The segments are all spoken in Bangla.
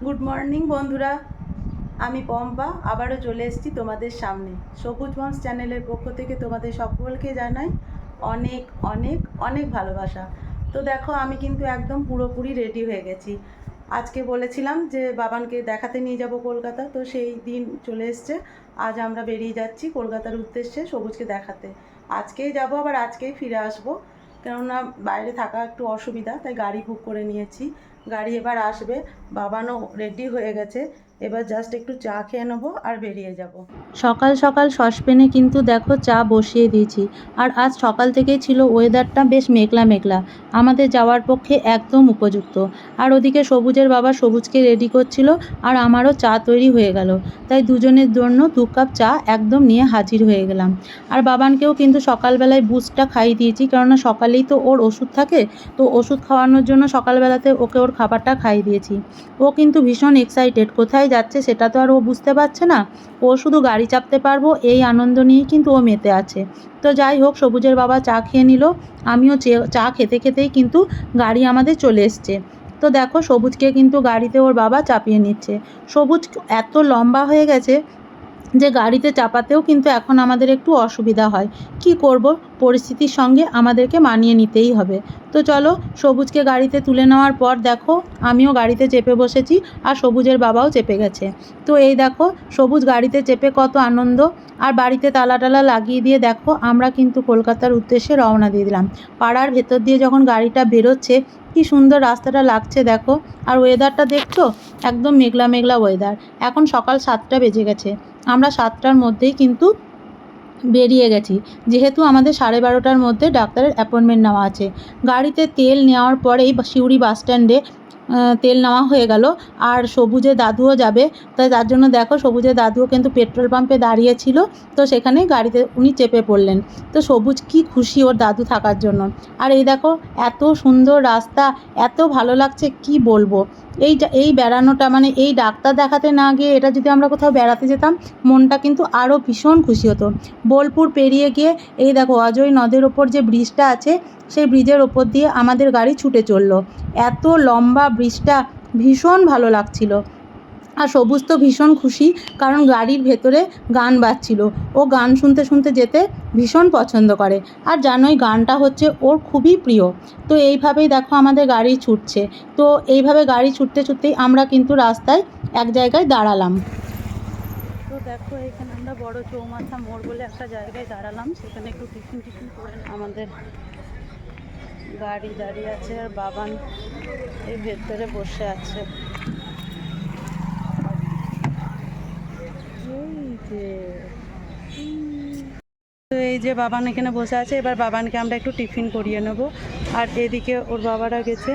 গুড মর্নিং বন্ধুরা, আমি পম্পা আবারও চলে এসেছি তোমাদের সামনে। সবুজ বংশ চ্যানেলের পক্ষ থেকে তোমাদের সকলকে জানাই অনেক অনেক অনেক ভালোবাসা। তো দেখো, আমি কিন্তু একদম পুরোপুরি রেডি হয়ে গেছি। আজকে বলেছিলাম যে বাবানকে দেখাতে নিয়ে যাব কলকাতা, তো সেই দিন চলে এসছে। আজ আমরা বেরিয়ে যাচ্ছি কলকাতার উদ্দেশ্যে সবুজকে দেখাতে। আজকেই যাব, আবার আজকেই ফিরে আসবো, কেননা বাইরে থাকা একটু অসুবিধা, তাই গাড়ি বুক করে নিয়েছি। গাড়ি এবার আসবে, বাবানও রেডি হয়ে গেছে। এবার জাস্ট একটু চা খেয়ে নেবো আর বেরিয়ে যাব। সকাল সকাল সসপ্যানে কিন্তু দেখো চা বসিয়ে দিয়েছি। আর আজ সকাল থেকেই ছিল ওয়েদারটা বেশ মেঘলা মেঘলা, আমাদের যাওয়ার পক্ষে একদম উপযুক্ত। আর ওদিকে সবুজের বাবা সবুজকে রেডি করছিল, আর আমারও চা তৈরি হয়ে গেল। তাই দুজনের জন্য 2 কাপ চা একদম নিয়ে হাজির হয়ে গেলাম। আর বাবানকেও কিন্তু সকালবেলায় বুস্টটা খাইয়ে দিয়েছি, কেননা সকালেই তো ওর ওষুধ থাকে। তো ওষুধ খাওয়ানোর জন্য সকালবেলাতে ওকে ওর খাবারটা খাইয়ে দিয়েছি। ও কিন্তু ভীষণ এক্সাইটেড, কোথায় যাচ্ছে সেটা তো আর ও বুঝতে পারছে না। ও শুধু গাড়ি চাপতে পারবো এই আনন্দ নিয়েই কিন্তু ও মেতে আছে। তো যাই হোক, সবুজের বাবা চা খেয়ে নিল, আমিও চা খেতে খেতেই কিন্তু গাড়ি আমাদের চলে এসছে। তো দেখো, সবুজকে কিন্তু গাড়িতে ওর বাবা চাপিয়ে নিচ্ছে। সবুজ এত লম্বা হয়ে গেছে যে গাড়িতে চাপাতেও কিন্তু এখন আমাদের একটু অসুবিধা হয়। কি করব, পরিস্থিতির সঙ্গে আমাদেরকে মানিয়ে নিতেই হবে। তো চলো, সবুজকে গাড়িতে তুলে নেওয়ার পর দেখো আমিও গাড়িতে চেপে বসেছি, আর সবুজের বাবাও চেপে গেছে। তো এই দেখো, সবুজ গাড়িতে চেপে কত আনন্দ। আর বাড়িতে তালা টালা লাগিয়ে দিয়ে দেখো আমরা কিন্তু কলকাতার উদ্দেশ্যে রওনা দিয়ে দিলাম। পাড়ার ভেতর দিয়ে যখন গাড়িটা বেরোচ্ছে, কি সুন্দর রাস্তাটা লাগছে দেখো। আর ওয়েদারটা দেখছো, একদম মেঘলা মেঘলা ওয়েদার। এখন সকাল 7টা বেজে গেছে। আমরা 7টার মধ্যেই কিন্তু বেরিয়ে গেছি, যেহেতু আমাদের 12:30টার মধ্যে ডাক্তারের অ্যাপয়েন্টমেন্ট নেওয়া আছে। গাড়িতে তেল নেওয়ার পরেই সিউড়ি বাস স্ট্যান্ডে তেল নেওয়া হয়ে গেল। আর সবুজের দাদুও যাবে, তাই তার জন্য দেখো সবুজের দাদুও কিন্তু পেট্রোল পাম্পে দাঁড়িয়েছিল। তো সেখানে গাড়িতে উনি চেপে পড়লেন। তো সবুজ কি খুশি ওর দাদু থাকার জন্য। আর এই দেখো, এত সুন্দর রাস্তা, এত ভালো লাগছে কি বলবো। এই বেড়ানোটা, মানে এই ডাক্তার দেখাতে না গিয়ে এটা যদি আমরা কোথাও বেড়াতে যেতাম, মনটা কিন্তু আরও ভীষণ খুশি হতো। বোলপুর পেরিয়ে গিয়ে এই দেখো অজয় নদের ওপর যে ব্রিজটা আছে, সেই ব্রিজের ওপর দিয়ে আমাদের গাড়ি ছুটে চললো। এত লম্বা ব্রিজটা, ভীষণ ভালো লাগছিল। আর সবুজ তো ভীষণ খুশি, কারণ গাড়ির ভেতরে গান বাজছিল। ও গান শুনতে শুনতে যেতে ভীষণ পছন্দ করে। আর জানোই, গানটা হচ্ছে ওর খুবই প্রিয়। তো এইভাবেই দেখো আমাদের গাড়ি ছুটছে। তো এইভাবে গাড়ি ছুটতে ছুটতেই আমরা কিন্তু রাস্তায় এক জায়গায় দাঁড়ালাম। তো দেখো, এখানে আমরা বড় চৌমাথা মোড় বলে একটা জায়গায় দাঁড়ালাম। সেখানে একটু টিফিন টিফিন করে আমাদের গাড়ি দাঁড়িয়ে আছে, আর বাবান এই ভেতরে বসে আছে। তো এই যে বাবান এখানে বসে আছে, এবার বাবানকে আমরা একটু টিফিন করিয়ে নেব। আর এদিকে ওর বাবারা গেছে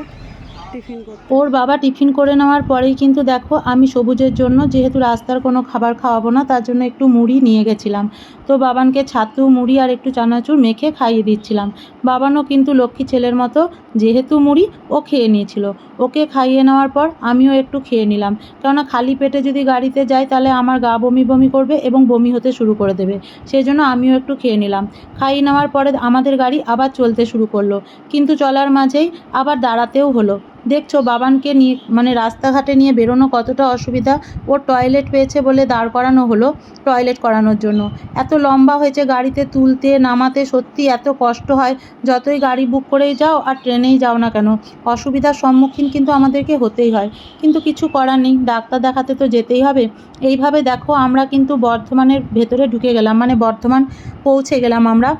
টিফিন করতে। ওর বাবা টিফিন করে নেওয়ার পরেই কিন্তু দেখো আমি সবুজের জন্য, যেহেতু রাস্তার কোনো খাবার খাওয়াবো না, তার জন্য একটু মুড়ি নিয়ে গেছিলাম। তো বাবানকে ছাতু মুড়ি আর একটু চানাচুর মেখে খাইয়ে দিচ্ছিলাম। বাবানও কিন্তু লক্ষ্মী ছেলের মতো যেহেতু মুড়ি ও খেয়ে নিয়েছিল। ওকে খাইয়ে নেওয়ার পর আমিও একটু খেয়ে নিলাম, কেননা খালি পেটে যদি গাড়িতে যাই তাহলে আমার গা বমি বমি করবে এবং বমি হতে শুরু করে দেবে। সেই জন্য আমিও একটু খেয়ে নিলাম। খাইয়ে নেওয়ার পরে আমাদের গাড়ি আবার চলতে শুরু করলো, কিন্তু চলার মাঝেই আবার দাঁড়াতেও হলো। দেখছো বাবানকে নিয়ে, মানে রাস্তাঘাটে নিয়ে বেরোনো কতটা অসুবিধা। ওর টয়লেট পেয়েছে বলে দাঁড় করানো হলো টয়লেট করানোর জন্য। এত লম্বা হয়েছে, গাড়িতে তুলতে নামাতে সত্যি এত কষ্ট হয়। যতই গাড়ি বুক করেই যাও আর ট্রেনেই যাও না কেন, অসুবিধার সম্মুখীন কিন্তু আমাদেরকে হতেই হয়। কিন্তু কিছু করার নেই, ডাক্তার দেখাতে তো যেতেই হবে। এইভাবে দেখো আমরা কিন্তু বর্ধমানের ভেতরে ঢুকে গেলাম, মানে বর্ধমান পৌঁছে গেলাম আমরা।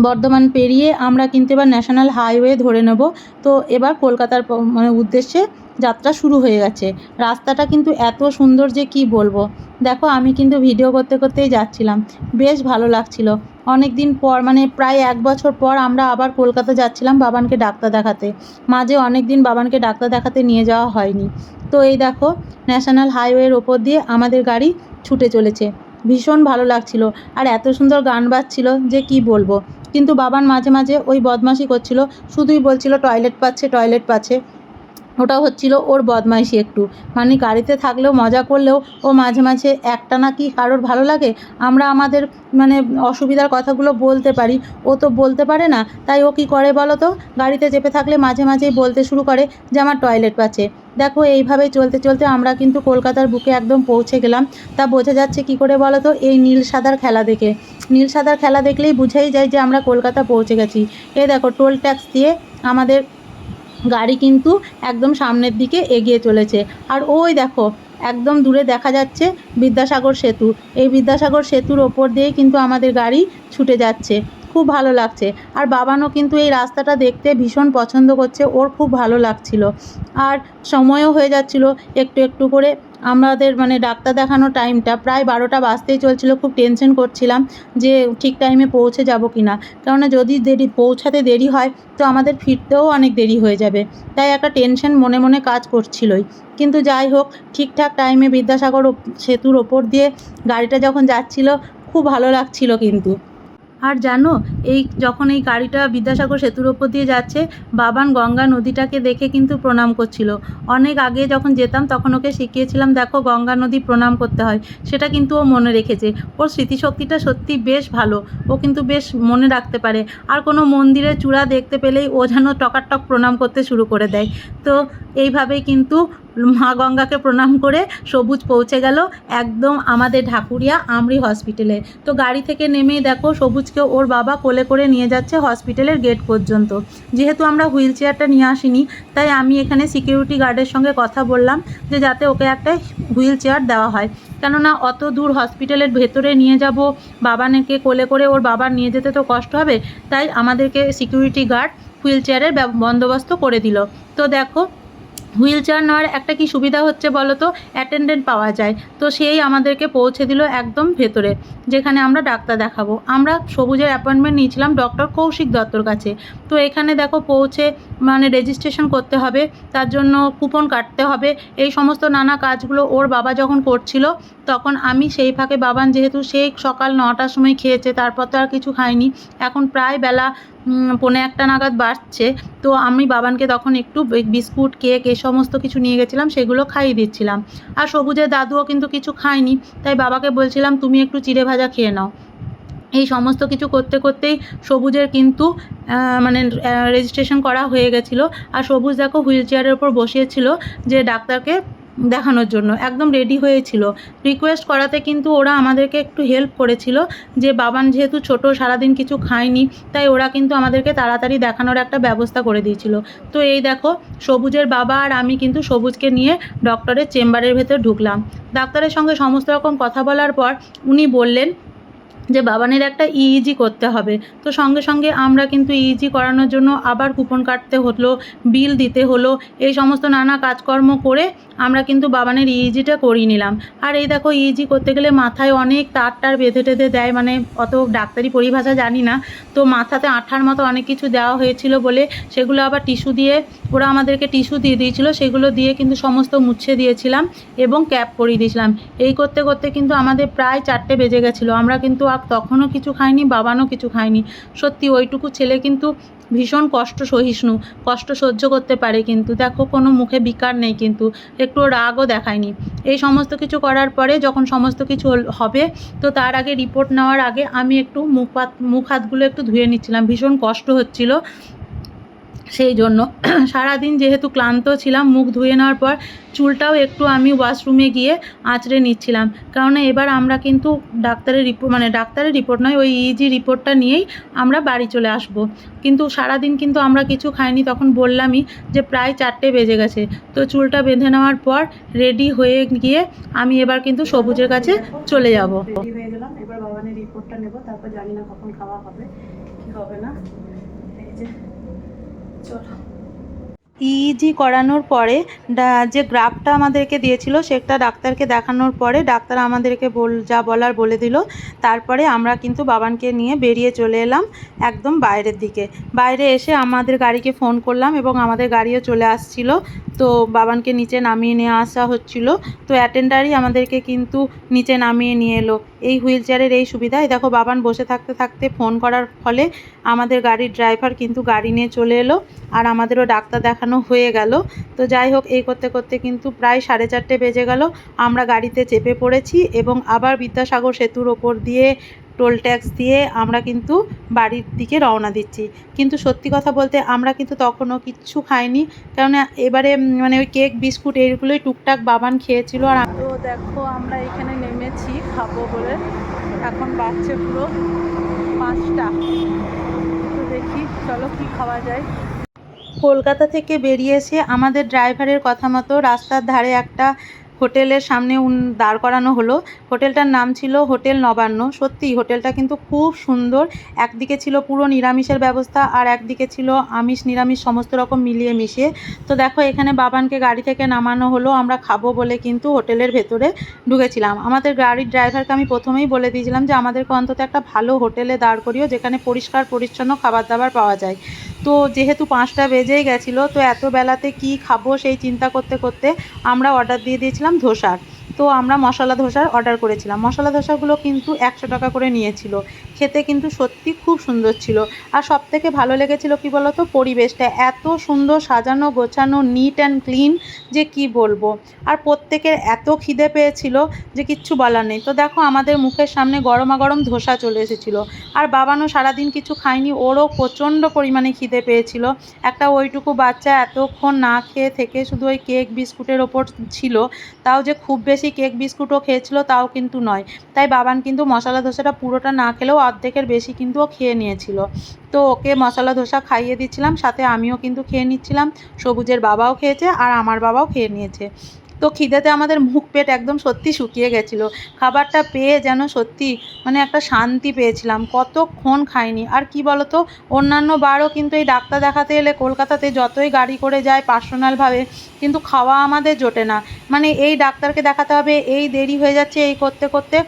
বর্ধমান পেরিয়ে আমরা কিন্তু এবার ন্যাশনাল হাইওয়ে ধরে নেব। তো এবার কলকাতার মানে উদ্দেশ্যে যাত্রা শুরু হয়ে গেছে। রাস্তাটা কিন্তু এত সুন্দর যে কি বলবো। দেখো আমি কিন্তু ভিডিও করতে করতেই যাচ্ছিলাম, বেশ ভালো লাগছিল। অনেক দিন পর, মানে প্রায় 1 বছর পর আমরা আবার কলকাতা যাচ্ছিলাম বাবানকে ডাক্তার দেখাতে। মাঝে অনেক দিন বাবানকে ডাক্তার দেখাতে নিয়ে যাওয়া হয়নি। তো এই দেখো, ন্যাশনাল হাইওয়ের ওপর দিয়ে আমাদের গাড়ি ছুটে চলেছে। ভীষণ ভালো লাগছিল, আর এত সুন্দর গান বাজছিল যে কি বলবো। কিন্তু বাবান মাঝে মাঝে ওই বদমাশি করছিল, শুধুই বলছিল টয়লেট পাচ্ছে টয়লেট পাচ্ছে। ওটা হচ্ছিল ওর বদমাইশি একটু, মানে গাড়িতে থাকলেও মজা করলেও ও মাঝে মাঝে একটা না কি কারোর ভালো লাগে আমরা আমাদের মানে অসুবিধার কথাগুলো বলতে পারি, ও তো বলতে পারে না। তাই ও কী করে বলো তো, গাড়িতে চেপে থাকলে মাঝে মাঝেই বলতে শুরু করে যে আমার টয়লেট পাচ্ছে। দেখো এইভাবেই চলতে চলতে আমরা কিন্তু কলকাতার বুকে একদম পৌঁছে গেলাম। তা বোঝা যাচ্ছে কি করে বলো তো, এই নীল সাদার খেলা দেখে। নীল সাদার খেলা দেখলেই বুঝাই যায় যে আমরা কলকাতা পৌঁছে গেছি। এই দেখো টোল ট্যাক্স দিয়ে আমাদের গাড়ি কিন্তু একদম সামনের দিকে এগিয়ে চলেছে। আর ওই দেখো একদম দূরে দেখা যাচ্ছে বিদ্যাসাগর সেতু। এই বিদ্যাসাগর সেতুর ওপর দিয়েই কিন্তু আমাদের গাড়ি ছুটে যাচ্ছে। খুব ভালো লাগছে। আর বাবানও কিন্তু এই রাস্তাটা দেখতে ভীষণ পছন্দ করছে, ওর খুব ভালো লাগছিল। আর সময়ও হয়ে যাচ্ছিল একটু একটু করে। আমাদের মানে ডাক্তার দেখানোর টাইমটা প্রায় 12টা বাজতেই চলছিল। খুব টেনশন করছিলাম যে ঠিক টাইমে পৌঁছে যাব কি না, কেননা যদি পৌঁছাতে দেরি হয় তো আমাদের ফিরতেও অনেক দেরি হয়ে যাবে। তাই একটা টেনশন মনে মনে কাজ করছিলই। কিন্তু যাই হোক, ঠিকঠাক টাইমে বিদ্যাসাগর সেতুর ওপর দিয়ে গাড়িটা যখন যাচ্ছিল খুব ভালো লাগছিল কিন্তু। আর জানো, যখন এই গাড়িটা বিদ্যাসাগর সেতুর ওপর দিয়ে যাচ্ছে, বাবান গঙ্গা নদীটাকে দেখে কিন্তু প্রণাম করছিল। অনেক আগে যখন যেতাম তখন ওকে শিখিয়েছিলাম, দেখো গঙ্গা নদী প্রণাম করতে হয়। সেটা কিন্তু ও মনে রেখেছে। ওর স্মৃতিশক্তিটা সত্যি বেশ ভালো, ও কিন্তু বেশ মনে রাখতে পারে। আর কোনো মন্দিরের চূড়া দেখতে পেলেই ও যেন টকাটক প্রণাম করতে শুরু করে দেয়। তো এইভাবেই কিন্তু মা গঙ্গাকে প্রণাম করে সবুজ পৌঁছে গেল একদম আমাদের ঢাকুরিয়া আমরি হসপিটালে। তো গাড়ি থেকে নেমেই দেখো সবুজকে ওর বাবা কোলে করে নিয়ে যাচ্ছে হসপিটালের গেট পর্যন্ত। যেহেতু আমরা হুইল চেয়ারটা নিয়ে আসিনি, তাই আমি এখানে সিকিউরিটি গার্ডের সঙ্গে কথা বললাম যে যাতে ওকে একটা হুইল চেয়ার দেওয়া হয়। কেননা অত দূর হসপিটালের ভেতরে নিয়ে যাব, বাবাকে কোলে করে ওর বাবা নিয়ে যেতে তো কষ্ট হবে। তাই আমাদেরকে সিকিউরিটি গার্ড হুইল চেয়ারের বন্দোবস্ত করে দিল। তো দেখো হুইল চেয়ার নেওয়ার একটা কি সুবিধা হচ্ছে বলো তো, অ্যাটেন্ডেন্ট পাওয়া যায়। তো সেই আমাদেরকে পৌঁছে দিল একদম ভেতরে, যেখানে আমরা ডাক্তার দেখাবো। আমরা সবুজের অ্যাপয়েন্টমেন্ট নিয়েছিলাম ডক্টর কৌশিক দত্তর কাছে। তো এখানে দেখো পৌঁছে মানে রেজিস্ট্রেশন করতে হবে, তার জন্য কুপন কাটতে হবে, এই সমস্ত নানা কাজগুলো ওর বাবা যখন করছিল তখন আমি সেই ফাঁকে, বাবান যেহেতু সেই সকাল 9টার সময় খেয়েছে, তারপর তো আর কিছু খাইনি। এখন প্রায় বেলা 1:45 নাগাদ বাজছে। তো আমি বাবানকে তখন একটু বিস্কুট, কেক এই সমস্ত কিছু নিয়ে গেছিলাম, সেগুলো খাইয়ে দিচ্ছিলাম। আর সবুজের দাদুও কিন্তু কিছু খায়নি, তাই বাবাকে বলছিলাম তুমি একটু চিড়ে ভাজা খেয়ে নাও। এই সমস্ত কিছু করতে করতেই সবুজের কিন্তু মানে রেজিস্ট্রেশন করা হয়ে গেছিলো। আর সবুজ দেখো হুইল চেয়ারের ওপর বসিয়েছিল যে ডাক্তারকে দেখানোর জন্য, একদম রেডি হয়েছিল। রিকোয়েস্ট করাতে কিন্তু ওরা আমাদেরকে একটু হেল্প করেছিল, যে বাবান যেহেতু ছোট, সারাদিন কিছু খায়নি, তাই ওরা কিন্তু আমাদেরকে তাড়াতাড়ি দেখানোর একটা ব্যবস্থা করে দিয়েছিল। তো এই দেখো সবুজের বাবা আর আমি কিন্তু সবুজকে নিয়ে ডক্টরের চেম্বারের ভেতর ঢুকলাম। ডাক্তারের সঙ্গে সমস্ত রকম কথা বলার পর উনি বললেন যে বাবানের একটা ইইজি করতে হবে। তো সঙ্গে সঙ্গে আমরা কিন্তু ইইজি করানোর জন্য আবার কুপন কাটতে হলো, বিল দিতে হলো, এই সমস্ত নানা কাজকর্ম করে আমরা কিন্তু বাবানের ইইজিটা করিয়ে নিলাম। আর এই দেখো ইইজি করতে গেলে মাথায় অনেক তার বেঁধে টেঁধে দেয়, মানে অত ডাক্তারি পরিভাষা জানি না। তো মাথাতে আঠার মতো অনেক কিছু দেওয়া হয়েছিল বলে সেগুলো আবার টিস্যু দিয়ে, ওরা আমাদেরকে টিস্যু দিয়ে দিয়েছিল, সেগুলো দিয়ে কিন্তু সমস্ত মুছে দিয়েছিলাম এবং ক্যাপ পরিয়ে দিয়েছিলাম। এই করতে করতে কিন্তু আমাদের প্রায় 4টে বেজে গেছিলো। আমরা কিন্তু তখনও কিছু খাইনি, বাবানও কিছু খায়নি। সত্যি ওইটুকু ছেলে কিন্তু ভীষণ কষ্ট সহিষ্ণু, কষ্ট সহ্য করতে পারে। কিন্তু দেখো কোনো মুখে বিকার নেই, কিন্তু একটু রাগও দেখায়নি। এই সমস্ত কিছু করার পরে যখন সমস্ত কিছু হবে, তো তার আগে রিপোর্ট নেওয়ার আগে আমি একটু মুখ হাতগুলো একটু ধুয়ে নিচ্ছিলাম, ভীষণ কষ্ট হচ্ছিল সেই জন্য। সারাদিন যেহেতু ক্লান্ত ছিলাম, মুখ ধুয়ে নেওয়ার পর চুলটাও একটু আমি ওয়াশরুমে গিয়ে আঁচড়ে নিচ্ছিলাম, কারণ এবার আমরা কিন্তু ডাক্তারের রিপোর্ট নয়, ওই ইজি রিপোর্টটা নিয়েই আমরা বাড়ি চলে আসব। কিন্তু সারাদিন কিন্তু আমরা কিছু খাইনি, তখন বললামই যে প্রায় 4টে বেজে গেছে। তো চুলটা বেঁধে নেওয়ার পর রেডি হয়ে গিয়ে আমি এবার কিন্তু সবুজের কাছে চলে যাব। রেডি হয়ে গেলাম, এবার বাবানের রিপোর্টটা নেব, তারপর জানি না কখন খাওয়া হবে কি হবে না। এই যে চলো, ইইজি করানোর পরে যে গ্রাফটা আমাদেরকে দিয়েছিল সেটা ডাক্তারকে দেখানোর পরে ডাক্তার আমাদেরকে যা বলার বলে দিল। তারপরে আমরা কিন্তু বাবানকে নিয়ে বেরিয়ে চলে এলাম একদম বাইরের দিকে। বাইরে এসে আমাদের গাড়িকে ফোন করলাম এবং আমাদের গাড়িও চলে আসছিল। তো বাবানকে নিচে নামিয়ে নিয়ে আসা হচ্ছিল। তো অ্যাটেন্ডারই আমাদেরকে কিন্তু নিচে নামিয়ে নিয়ে এলো। এই হুইল চেয়ারের এই সুবিধা। এই দেখো বাবান বসে থাকতে থাকতে ফোন করার ফলে আমাদের গাড়ির ড্রাইভার কিন্তু গাড়ি নিয়ে চলে এলো, আর আমাদেরও ডাক্তার দেখানো হয়ে গেল। তো যাই হোক, এই করতে করতে কিন্তু প্রায় 4:30 বেজে গেল। আমরা গাড়িতে চেপে পড়েছি এবং আবার বিদ্যাসাগর সেতুর ওপর দিয়ে টোল ট্যাক্স দিয়ে আমরা কিন্তু বাড়ির দিকে রওনা দিচ্ছি। কিন্তু সত্যি কথা বলতে আমরা কিন্তু তখনও কিচ্ছু খাইনি, কেননা এবারে মানে ওই কেক বিস্কুট এইগুলোই টুকটাক বাবান খেয়েছিল। আর তো দেখো আমরা এখানে নেমেছি খাবো বলে। এখন বাজছে পুরো 5টা। তো দেখি চলো কি খাওয়া যায়। কলকাতা থেকে বেরিয়ে এসে আমাদের ড্রাইভারের কথা মতো রাস্তার ধারে একটা হোটেলের সামনে দাঁড় করানো হলো। হোটেলটার নাম ছিল হোটেল নবান্ন। সত্যি হোটেলটা কিন্তু খুব সুন্দর। একদিকে ছিল পুরো নিরামিষের ব্যবস্থা, আর একদিকে ছিল আমিষ নিরামিষ সমস্ত রকম মিলিয়ে মিশিয়ে। তো দেখো এখানে বাবানকে গাড়ি থেকে নামানো হলো, আমরা খাবো বলে কিন্তু হোটেলের ভেতরে ঢুকেছিলাম। আমাদের গাড়ির ড্রাইভারকে আমি প্রথমেই বলে দিয়েছিলাম যে আমাদেরকে অন্তত একটা ভালো হোটেলে দাঁড় করিও, যেখানে পরিষ্কার পরিচ্ছন্ন খাবার দাবার পাওয়া যায়। তো যেহেতু 5টা বেজেই গেছিলো, তো এত বেলাতে কি খাবো সেই চিন্তা করতে করতে আমরা অর্ডার দিয়ে দিয়েছিলাম ধোসার। তো আমরা মশলা ধোসার অর্ডার করেছিলাম। মশলা ধোসাগুলো কিন্তু 100 টাকা করে নিয়েছিল। খেতে কিন্তু সত্যি খুব সুন্দর ছিল। আর সবথেকে ভালো লেগেছিল কি বলো তো, পরিবেশটা এত সুন্দর সাজানো গোছানো, নিট অ্যান্ড ক্লিন, যে কি বলবো। আর প্রত্যেকের এত খিদে পেয়েছিল যে কিচ্ছু বলার নেই। তো দেখো আমাদের মুখের সামনে গরমাগরম ধোসা চলে এসেছিলো। আর বাবানও সারাদিন কিছু খায়নি, ওরও প্রচণ্ড পরিমাণে খিদে পেয়েছিল। একটা ওইটুকু বাচ্চা এতক্ষণ না খেয়ে থেকে শুধু ওই কেক বিস্কুটের ওপর ছিল, তাও যে খুব বেশি কেক বিস্কুটও খেয়েছিল তাও কিন্তু নয়। তাই বাবান কিন্তু মশলা ধোসাটা পুরোটা না খেলেও অর্ধেকের বেশি কিন্তু ও খেয়ে নিয়েছিল। তো ওকে মশলা ধোসা খাইয়ে দিচ্ছিলাম, সাথে আমিও কিন্তু খেয়ে নিচ্ছিলাম। সবুজের বাবাও খেয়েছে আর আমার বাবাও খেয়ে নিয়েছে। তো খিদেতে আমাদের মুখ পেট একদম সত্যি শুকিয়ে গেছিলো। খাবারটা পেয়ে যেন সত্যি মানে একটা শান্তি পেয়েছিলাম। কতক্ষণ খাইনি। আর কি বলতো, অন্যান্য বারও কিন্তু এই ডাক্তার দেখাতে এলে কলকাতাতে যতই গাড়ি করে যায় পার্সোনালভাবে, কিন্তু খাওয়া আমাদের জোটে না। মানে এই ডাক্তারকে দেখাতে হবে, এই দেরি হয়ে যাচ্ছে, এই করতে করতে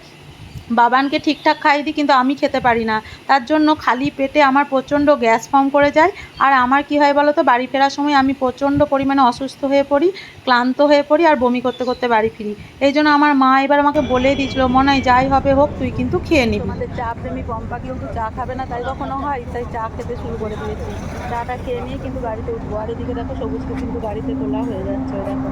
বাবানকে ঠিকঠাক খাইয়ে দিই, কিন্তু আমি খেতে পারি না। তার জন্য খালি পেটে আমার প্রচণ্ড গ্যাস ফর্ম করে যায়। আর আমার কি হয় বলো তো, বাড়ি ফেরার সময় আমি প্রচণ্ড পরিমাণে অসুস্থ হয়ে পড়ি, ক্লান্ত হয়ে পড়ি, আর বমি করতে করতে বাড়ি ফিরি। এই জন্য আমার মা এবার আমাকে বলেই দিয়েছিল, মনে হয় যাই হবে হোক তুই কিন্তু খেয়ে নিবি। তোমাদের চা প্রেমী পম্পা কিন্তু চা খাবে না, তাই কখনো হয়, তাই চা খেতে শুরু করে দিয়েছি। চাটা খেয়ে নিয়ে কিন্তু গাড়িতে উঠবো। আর এদিকে দেখো সবুজকে কিন্তু গাড়িতে তোলা হয়ে যাচ্ছে, দেখো।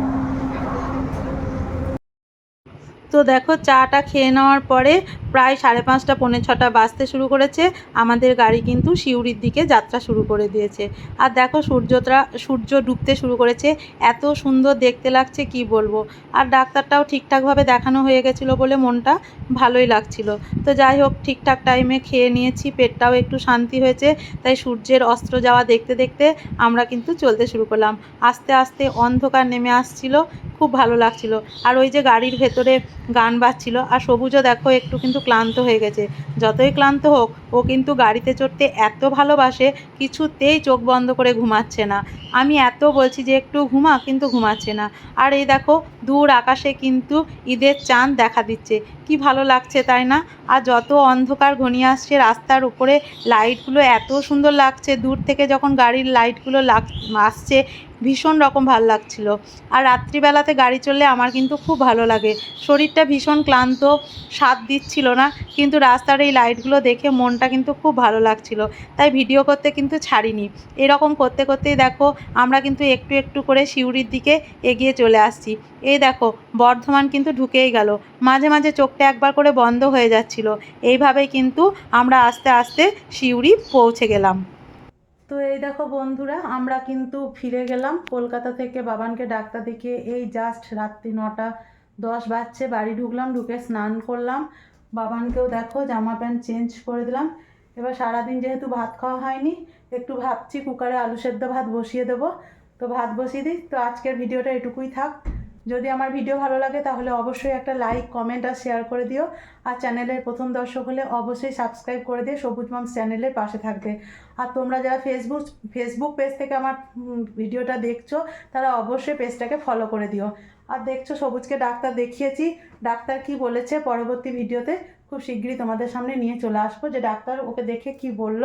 তো দেখো চাটা খেয়ে নেওয়ার পরে প্রায় 5:30 পৌনে 6টা বাজতে শুরু করেছে। আমাদের গাড়ি কিন্তু সিউড়ির দিকে যাত্রা শুরু করে দিয়েছে। আর দেখো সূর্য ডুবতে শুরু করেছে। এত সুন্দর দেখতে লাগছে কি বলবো। আর ডাক্তারটাও ঠিকঠাকভাবে দেখানো হয়ে গেছিলো বলে মনটা ভালোই লাগছিল। তো যাই হোক, ঠিকঠাক টাইমে খেয়ে নিয়েছি, পেটটাও একটু শান্তি হয়েছে। তাই সূর্যের অস্ত যাওয়া দেখতে দেখতে আমরা কিন্তু চলতে শুরু করলাম। আস্তে আস্তে অন্ধকার নেমে আসছিল, খুব ভালো লাগছিল। আর ওই যে গাড়ির ভেতরে গান বাজছিল। আর সবুজও দেখো একটু কিন্তু ক্লান্ত হয়ে গেছে। যতই ক্লান্ত হোক, ও কিন্তু গাড়িতে চড়তে এত ভালোবাসে, কিছুতেই চোখ বন্ধ করে ঘুমাচ্ছে না। আমি এত বলছি যে একটু ঘুমা, কিন্তু ঘুমাচ্ছে না। আর এই দেখো দূর আকাশে কিন্তু ঈদের চাঁদ দেখা দিচ্ছে, কি ভালো লাগছে তাই না। আর যত অন্ধকার ঘনিয়ে আসছে, রাস্তার উপরে লাইটগুলো এত সুন্দর লাগছে, দূর থেকে যখন গাড়ির লাইটগুলো আসছে ভীষণ রকম ভালো লাগছিল। আর রাত্রিবেলাতে গাড়ি চললে আমার কিন্তু খুব ভালো লাগে। শরীরটা ভীষণ ক্লান্ত, স্বাদ দিচ্ছিল না, কিন্তু রাস্তার এই লাইটগুলো দেখে মনটা কিন্তু খুব ভালো লাগছিল। তাই ভিডিও করতে কিন্তু ছাড়িনি। এরকম করতে করতেই দেখো আমরা কিন্তু একটু একটু করে সিউড়ির দিকে এগিয়ে চলে আসছি। এই দেখো বর্ধমান কিন্তু ঢুকেই গেল। মাঝে মাঝে চোখটা একবার করে বন্ধ হয়ে যাচ্ছিল। এইভাবেই কিন্তু আমরা আস্তে আস্তে সিউড়ি পৌঁছে গেলাম। তো এই দেখো বন্ধুরা, আমরা কিন্তু ফিরে গেলাম কলকাতা থেকে। বাবানকে ডাক্তার দেখিয়ে এই জাস্ট রাত্রি 9:10 বাজছে। বাড়ি ঢুকলাম, ঢুকে স্নান করলাম। বাবানকেও দেখো জামা প্যান্ট চেঞ্জ করে দিলাম। এবার সারাদিন যেহেতু ভাত খাওয়া হয়নি, একটু ভাবছি কুকারে আলু সেদ্ধ ভাত বসিয়ে দেবো। তো ভাত বসিয়ে দিই। তো আজকের ভিডিওটা এটুকুই থাক। যদি আমার ভিডিও ভালো লাগে তাহলে অবশ্যই একটা লাইক, কমেন্ট আর শেয়ার করে দিও। আর চ্যানেলের প্রথম দর্শক হলে অবশ্যই সাবস্ক্রাইব করে দিয়ে সবুজ মমস চ্যানেলের পাশে থাকবে। আর তোমরা যারা ফেসবুক পেজ থেকে আমার ভিডিওটা দেখছো, তারা অবশ্যই পেজটাকে ফলো করে দিও। আর দেখছো সবুজকে ডাক্তার দেখিয়েছি, ডাক্তার কি বলেছে পরবর্তী ভিডিওতে খুব শীঘ্রই তোমাদের সামনে নিয়ে চলে আসবো, যে ডাক্তার ওকে দেখে কি বলল।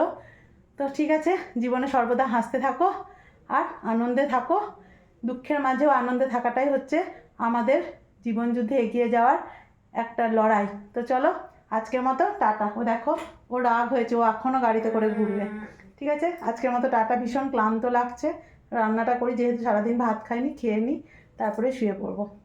তো ঠিক আছে, জীবনে সর্বদা হাসতে থাকো আর আনন্দে থাকো। দুঃখের মাঝেও আনন্দে থাকাটাই হচ্ছে আমাদের জীবনযুদ্ধে এগিয়ে যাওয়ার একটা লড়াই। তো চলো, আজকের মতো টাটা। ও দেখো, ও রাগ হয়েছে, ও এখনও গাড়িতে করে ঘুরবে। ঠিক আছে, আজকের মতো টাটা। ভীষণ ক্লান্ত লাগছে, রান্নাটা করি যেহেতু সারাদিন ভাত খাইনি, খেয়ে নিই, তারপরে শুয়ে পড়বো।